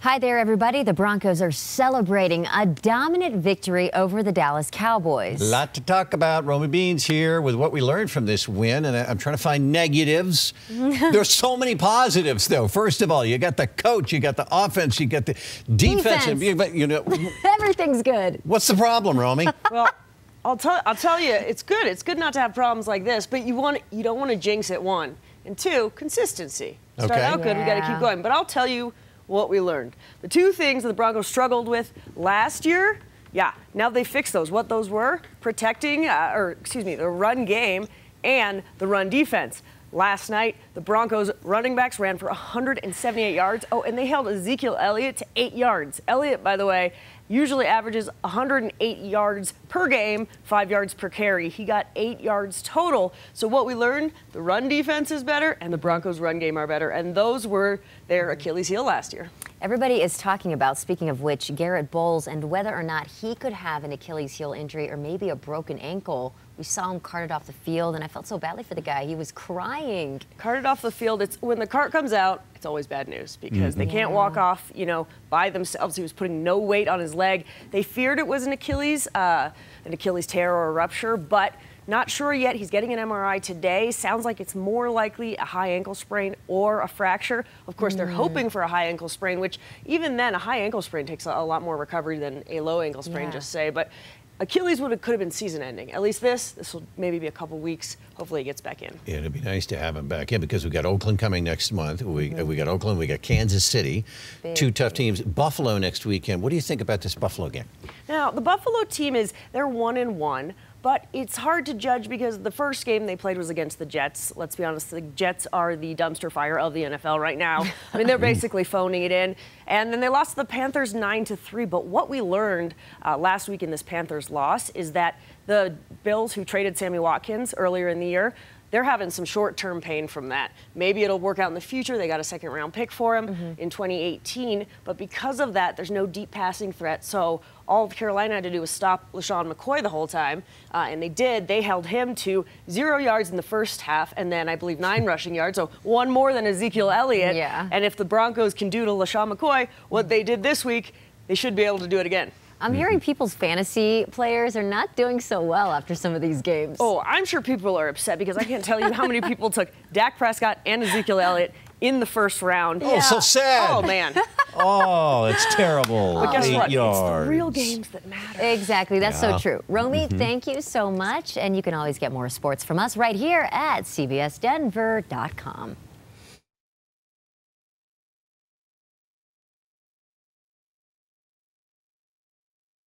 Hi there, everybody. The Broncos are celebrating a dominant victory over the Dallas Cowboys. A lot to talk about. Romi Beans here with what we learned from this win, and I'm trying to find negatives. There's so many positives, though. First of all, you got the coach, you got the offense, you got the defense. You know, everything's good. What's the problem, Romi? Well, I'll tell you, it's good. It's good not to have problems like this, but you don't want to jinx it, one. And two, consistency. Start out good, we got to keep going. But I'll tell you what we learned. The two things that the Broncos struggled with last year, now they fixed those. What those were, protecting, the run game and the run defense. Last night, the Broncos running backs ran for 178 yards. Oh, and they held Ezekiel Elliott to 8 yards. Elliott, by the way, usually averages 108 yards per game, 5 yards per carry. He got 8 yards total. So what we learned, the run defense is better and the Broncos run game are better. And those were their Achilles heel last year. Everybody is talking about, speaking of which, Garrett Bowles and whether or not he could have an Achilles heel injury or maybe a broken ankle. We saw him carted off the field, and I felt so badly for the guy. He was crying. Carted off the field, when the cart comes out, it's always bad news because they can't walk off, by themselves. He was putting no weight on his leg. They feared it was an Achilles tear or a rupture, but not sure yet. He's getting an MRI today. Sounds like it's more likely a high ankle sprain or a fracture. Of course, they're hoping for a high ankle sprain, which even then, a high ankle sprain takes a lot more recovery than a low ankle sprain, just say. But Achilles could have been season ending. At least this will maybe be a couple weeks. Hopefully he gets back in. Yeah, it'd be nice to have him back in because we got Oakland coming next month. We got Oakland, we got Kansas City. Two tough teams. Buffalo next weekend. What do you think about this Buffalo game? Now, the Buffalo team they're 1-1. But it's hard to judge because the first game they played was against the Jets. Let's be honest, the Jets are the dumpster fire of the NFL right now. I mean, they're basically phoning it in. And then they lost to the Panthers 9-3. But what we learned last week in this Panthers loss is that the Bills, who traded Sammy Watkins earlier in the year, they're having some short-term pain from that. Maybe it'll work out in the future. They got a second-round pick for him in 2018. But because of that, there's no deep passing threat. So all Carolina had to do was stop LaShawn McCoy the whole time. And they did. They held him to 0 yards in the first half and then, I believe, 9 rushing yards. So one more than Ezekiel Elliott. Yeah. And if the Broncos can do to LaShawn McCoy what they did this week, they should be able to do it again. I'm hearing people's fantasy players are not doing so well after some of these games. Oh, I'm sure people are upset because I can't tell you how many people took Dak Prescott and Ezekiel Elliott in the first round. Oh, so sad. Oh, man. Oh, it's terrible. But guess what? 8 yards. It's the real games that matter. Exactly. That's so true. Romi, thank you so much. And you can always get more sports from us right here at CBSDenver.com.